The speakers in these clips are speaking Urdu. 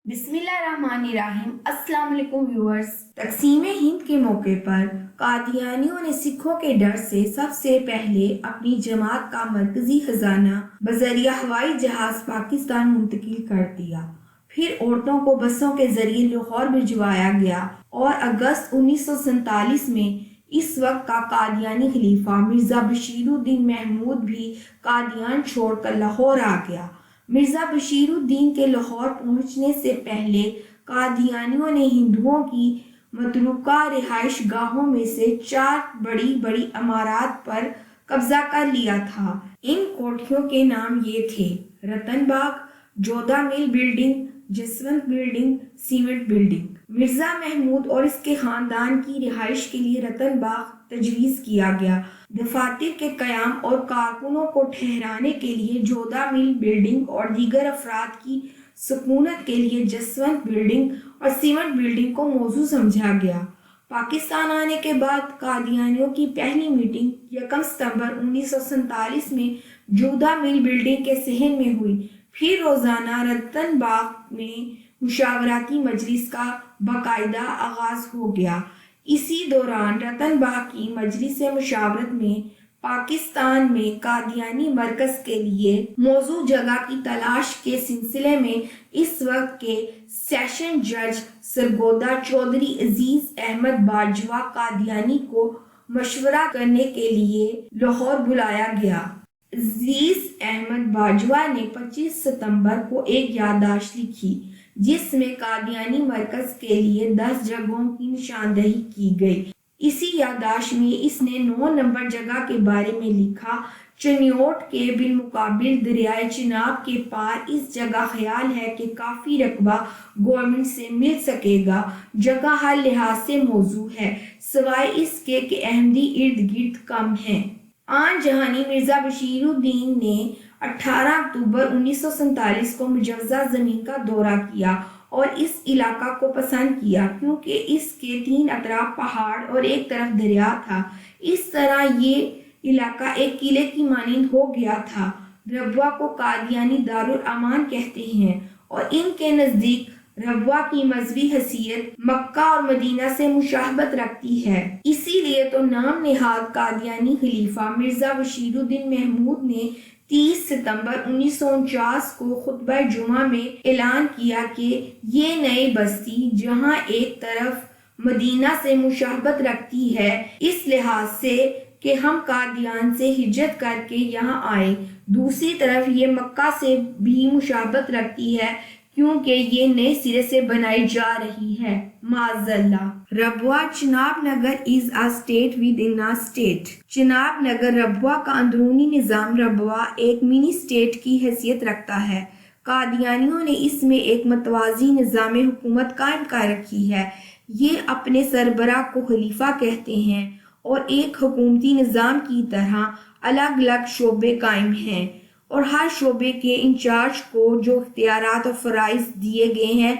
بسم اللہ الرحمن الرحیم۔ السلام علیکم ویورز۔ تقسیم ہند کے موقع پر قادیانیوں نے سکھوں کے ڈر سے سب سے پہلے اپنی جماعت کا مرکزی خزانہ بذریعہ ہوائی جہاز پاکستان منتقل کر دیا۔ پھر عورتوں کو بسوں کے ذریعے لاہور بھجوایا گیا اور اگست 1947 میں اس وقت کا قادیانی خلیفہ مرزا بشیر الدین محمود بھی قادیان چھوڑ کر لاہور آ گیا۔ مرزا بشیر الدین کے لاہور پہنچنے سے پہلے قادیانیوں نے ہندوؤں کی متروکہ رہائش گاہوں میں سے 4 بڑی بڑی عمارات پر قبضہ کر لیا تھا۔ ان کوٹھیوں کے نام یہ تھے: Ratan Bagh, Jodha Mal building, Jaswant building, cement building. Mirza Mahmood اور اس کے خاندان کی رہائش کے لیے رتن باغ تجویز کیا گیا۔ دفاتر کے قیام اور کارکنوں کو ٹھہرانے کے لیے جودھا مل بلڈنگ اور دیگر افراد کی سکونت کے لیے جسونت بلڈنگ اور سیمنٹ بلڈنگ کو موزوں سمجھا گیا۔ پاکستان آنے کے بعد قادیانیوں کی پہلی میٹنگ 1 ستمبر 1947 میں جودھا مل بلڈنگ کے صحن میں ہوئی۔ پھر روزانہ رتن باغ میں مشاورتی مجلس کا باقاعدہ آغاز ہو گیا۔ اسی دوران رتن باغ کی مجلس مشاورت میں پاکستان میں قادیانی مرکز کے لیے موزوں جگہ کی تلاش کے سلسلے میں اس وقت کے سیشن جج سرگودا چودھری عزیز احمد باجوہ قادیانی کو مشورہ کرنے کے لیے لاہور بلایا گیا۔ عزیز احمد باجوہ نے 25 ستمبر کو ایک یادداشت لکھی جس میں قادیانی مرکز کے لیے 10 جگہوں کی نشاندہی کی گئی۔ اسی یادداشت میں اس نے 9 نمبر جگہ کے بارے میں لکھا: چنیوٹ کے بالمقابل دریائے چناب کے پار اس جگہ خیال ہے کہ کافی رقبہ گورنمنٹ سے مل سکے گا۔ جگہ ہر لحاظ سے موزوں ہے سوائے اس کے کہ احمدی ارد گرد کم ہیں۔ آن جہانی مرزا بشیر الدین نے 18 اکتوبر 1947 کو مجوزہ زمین کا دورہ کیا اور اس علاقہ کو پسند کیا کیونکہ اس کے 3 اطراف پہاڑ اور ایک طرف دریا تھا۔ اس طرح یہ علاقہ ایک قلعے کی مانند ہو گیا تھا۔ ربوہ کو قادیانی دارالامان کہتے ہیں اور ان کے نزدیک ربوہ کی مذہبی حیثیت مکہ اور مدینہ سے مشابہت رکھتی ہے۔ اسی لیے تو نام نہاد قادیانی خلیفہ مرزا بشیر الدین محمود نے 30 ستمبر 1949 کو خطبہ جمعہ میں اعلان کیا کہ یہ نئی بستی جہاں ایک طرف مدینہ سے مشابہت رکھتی ہے اس لحاظ سے کہ ہم قادیان سے ہجرت کر کے یہاں آئے، دوسری طرف یہ مکہ سے بھی مشابہت رکھتی ہے کیونکہ یہ نئے سرے سے بنائی جا رہی ہے۔ معذاللہ۔ ربوہ چناب نگر از a state within a state۔ Chenab Nagar Rabwah کا اندرونی نظام ربوہ ایک منی اسٹیٹ کی حیثیت رکھتا ہے۔ قادیانیوں نے اس میں ایک متوازی نظام حکومت قائم کر رکھی ہے۔ یہ اپنے سربراہ کو خلیفہ کہتے ہیں اور ایک حکومتی نظام کی طرح الگ الگ شعبے قائم ہیں اور ہر شعبے کے انچارج کو جو اختیارات اور فرائض دیے گئے ہیں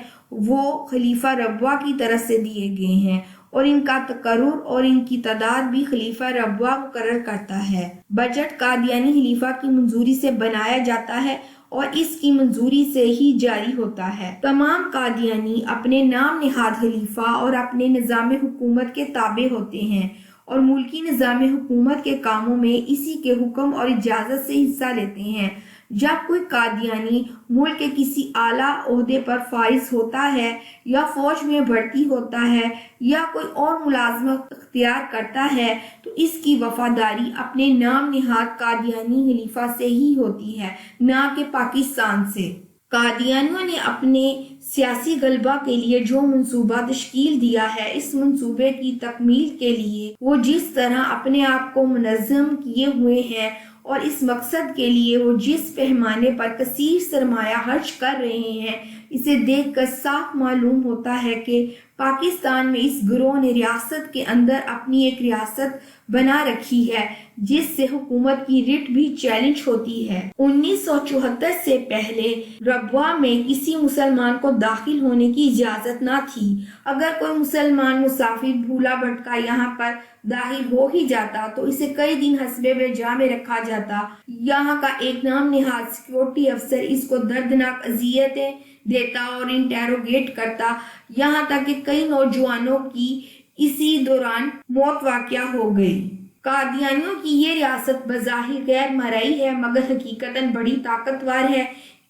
وہ خلیفہ ربوہ کی طرف سے دیے گئے ہیں اور ان کا تقرر اور ان کی تعداد بھی خلیفہ ربوہ مقرر کرتا ہے۔ بجٹ قادیانی خلیفہ کی منظوری سے بنایا جاتا ہے اور اس کی منظوری سے ہی جاری ہوتا ہے۔ تمام قادیانی اپنے نام نہاد خلیفہ اور اپنے نظام حکومت کے تابع ہوتے ہیں اور ملکی نظام حکومت کے کاموں میں اسی کے حکم اور اجازت سے حصہ لیتے ہیں۔ جب کوئی قادیانی ملک کے کسی اعلیٰ عہدے پر فائز ہوتا ہے یا فوج میں بھرتی ہوتا ہے یا کوئی اور ملازمت اختیار کرتا ہے تو اس کی وفاداری اپنے نام نہاد قادیانی خلیفہ سے ہی ہوتی ہے، نہ کہ پاکستان سے۔ قادیانیوں نے اپنے سیاسی غلبہ کے لیے جو منصوبہ تشکیل دیا ہے، اس منصوبے کی تکمیل کے لیے وہ جس طرح اپنے آپ کو منظم کیے ہوئے ہیں اور اس مقصد کے لیے وہ جس پیمانے پر کثیر سرمایہ خرچ کر رہے ہیں، اسے دیکھ کر صاف معلوم ہوتا ہے کہ پاکستان میں اس گروہ نے ریاست کے اندر اپنی ایک ریاست بنا رکھی ہے جس سے حکومت کی رٹ بھی چیلنج ہوتی ہے۔ 1974 سے پہلے ربوہ میں کسی مسلمان کو داخل ہونے کی اجازت نہ تھی۔ اگر کوئی مسلمان مسافر بھولا بھٹکا یہاں پر داخل ہو ہی جاتا تو اسے کئی دن حسب وجہ میں رکھا جاتا۔ یہاں کا ایک نام نہاد سیکورٹی افسر اس کو دردناک اذیتیں دیتا اور انٹیروگیٹ کرتا، یہاں تک کہ کئی نوجوانوں کی اسی دوران موت واقع ہو گئی۔ قادیانیوں کی یہ ریاست بظاہر غیر مرئی ہے مگر حقیقتاً بڑی طاقتور ہے۔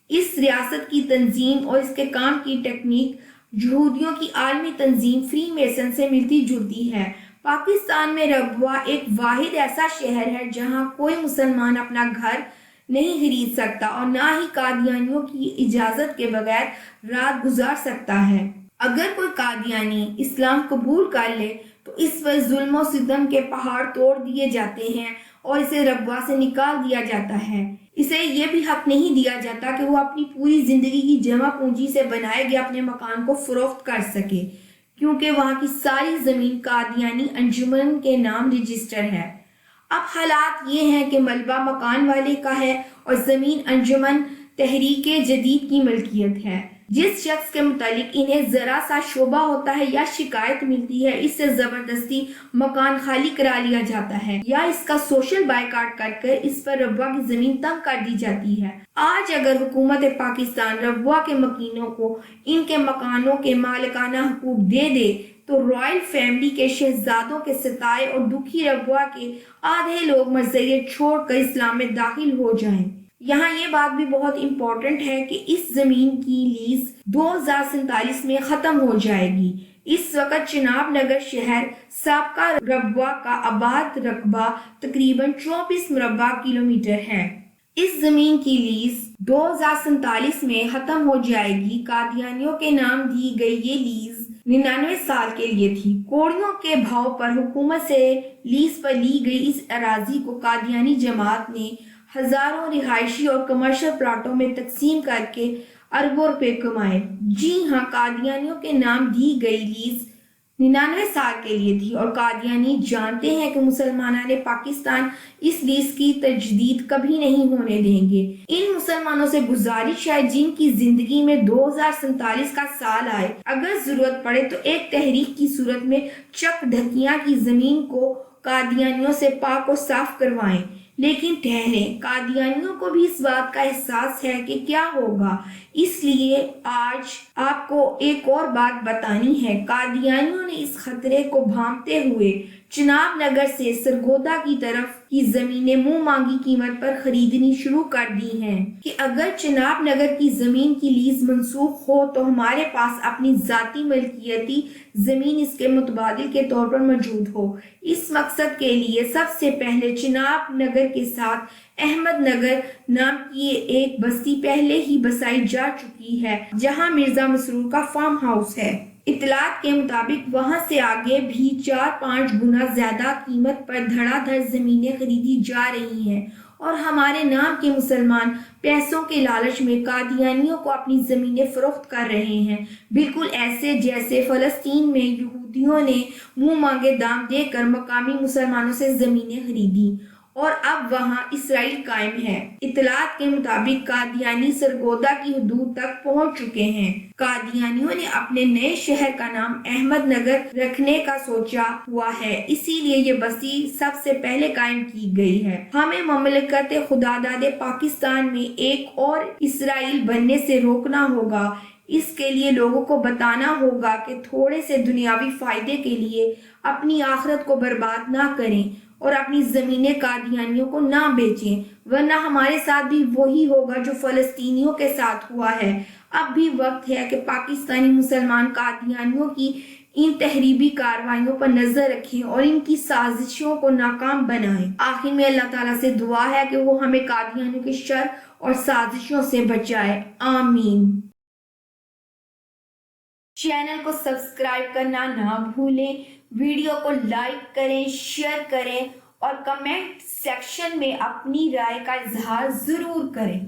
اس ریاست کی تنظیم اور اس کے کام کی ٹیکنیک یہودیوں کی عالمی تنظیم فری میسن سے ملتی جلتی ہے۔ پاکستان میں ربوہ ایک واحد ایسا شہر ہے جہاں کوئی مسلمان اپنا گھر نہیں خرید سکتا اور نہ ہی قادیانیوں کی اجازت کے بغیر رات گزار سکتا ہے۔ اگر کوئی قادیانی اسلام قبول کر لے تو اس پر ظلم و ستم کے پہاڑ توڑ دیے جاتے ہیں اور اسے ربوہ سے نکال دیا جاتا ہے۔ اسے یہ بھی حق نہیں دیا جاتا کہ وہ اپنی پوری زندگی کی جمع پونجی سے بنائے گئے اپنے مکان کو فروخت کر سکے، کیونکہ وہاں کی ساری زمین قادیانی انجمن کے نام رجسٹر ہے۔ اب حالات یہ ہیں کہ ملبہ مکان والے کا ہے اور زمین انجمن تحریک جدید کی ملکیت ہے۔ جس شخص کے متعلق انہیں ذرا سا شبہ ہوتا ہے یا شکایت ملتی ہے، اس سے زبردستی مکان خالی کرا لیا جاتا ہے یا اس کا سوشل بائیکاٹ کر اس پر ربوہ کی زمین تنگ کر دی جاتی ہے۔ آج اگر حکومت پاکستان ربوہ کے مکینوں کو ان کے مکانوں کے مالکانہ حقوق دے دے تو رائل فیملی کے شہزادوں کے ستائے اور دکھی ربوہ کے آدھے لوگ مرزیت چھوڑ کر اسلام میں داخل ہو جائیں۔ یہاں یہ بات بھی بہت امپورٹنٹ ہے کہ اس زمین کی لیز 2047 میں ختم ہو جائے گی۔ اس وقت چناب نگر شہر سابقہ ربوہ کا آباد رقبہ تقریباً 24 مربع کلومیٹر ہے۔ اس زمین کی لیز 2047 میں ختم ہو جائے گی۔ قادیانیوں کے نام دی گئی یہ لیز 99 سال کے لیے تھی۔ کوڑیوں کے بھاؤ پر حکومت سے لیز پر لی گئی اس اراضی کو قادیانی جماعت نے ہزاروں رہائشی اور کمرشل پلاٹوں میں تقسیم کر کے اربوں روپے کمائے۔ جی ہاں، قادیانیوں کے نام دی گئی لیز 99 سال کے لیے تھی اور قادیانی جانتے ہیں کہ مسلمانان پاکستان اس لیز کی تجدید کبھی نہیں ہونے دیں گے۔ ان مسلمانوں سے گزارش ہے جن کی زندگی میں 2047 کا سال آئے، اگر ضرورت پڑے تو ایک تحریک کی صورت میں چک ڈھکیاں کی زمین کو قادیانیوں سے پاک و صاف کروائیں۔ لیکن ٹھہریں، قادیانیوں کو بھی اس بات کا احساس ہے کہ کیا ہوگا، اس لیے آج آپ کو ایک اور بات بتانی ہے۔ قادیانیوں نے اس خطرے کو بھانپتے ہوئے چناب نگر سے سرگودا کی طرف کی زمینیں منہ مانگی قیمت پر خریدنی شروع کر دی ہیں کہ اگر چناب نگر کی زمین کی لیز منسوخ ہو تو ہمارے پاس اپنی ذاتی ملکیتی زمین اس کے متبادل کے طور پر موجود ہو۔ اس مقصد کے لیے سب سے پہلے چناب نگر کے ساتھ احمد نگر نام کی ایک بستی پہلے ہی بسائی جا چکی ہے جہاں مرزا مسرور کا فارم ہاؤس ہے۔ اطلاعات کے مطابق وہاں سے آگے بھی 4-5 گنا زیادہ قیمت پر دھڑا دھڑ زمینیں خریدی جا رہی ہیں اور ہمارے نام کے مسلمان پیسوں کے لالچ میں قادیانیوں کو اپنی زمینیں فروخت کر رہے ہیں، بالکل ایسے جیسے فلسطین میں یہودیوں نے منہ مانگے دام دے کر مقامی مسلمانوں سے زمینیں خریدیں اور اب وہاں اسرائیل قائم ہے۔ اطلاعات کے مطابق قادیانی سرگودا کی حدود تک پہنچ چکے ہیں۔ قادیانیوں نے اپنے نئے شہر کا نام احمد نگر رکھنے کا سوچا ہوا ہے، اسی لیے یہ بستی سب سے پہلے قائم کی گئی ہے۔ ہمیں مملکت خداداد پاکستان میں ایک اور اسرائیل بننے سے روکنا ہوگا۔ اس کے لیے لوگوں کو بتانا ہوگا کہ تھوڑے سے دنیاوی فائدے کے لیے اپنی آخرت کو برباد نہ کریں اور اپنی زمینیں قادیانیوں کو نہ بیچیں، ورنہ ہمارے ساتھ بھی وہی ہوگا جو فلسطینیوں کے ساتھ ہوا ہے۔ اب بھی وقت ہے کہ پاکستانی مسلمان قادیانیوں کی ان تحریبی کارروائیوں پر نظر رکھیں اور ان کی سازشوں کو ناکام بنائیں۔ آخر میں اللہ تعالیٰ سے دعا ہے کہ وہ ہمیں قادیانیوں کے شر اور سازشوں سے بچائے، آمین۔ چینل کو سبسکرائب کرنا نہ بھولیں، ویڈیو کو لائک کریں، شیئر کریں اور کمنٹ سیکشن میں اپنی رائے کا اظہار ضرور کریں۔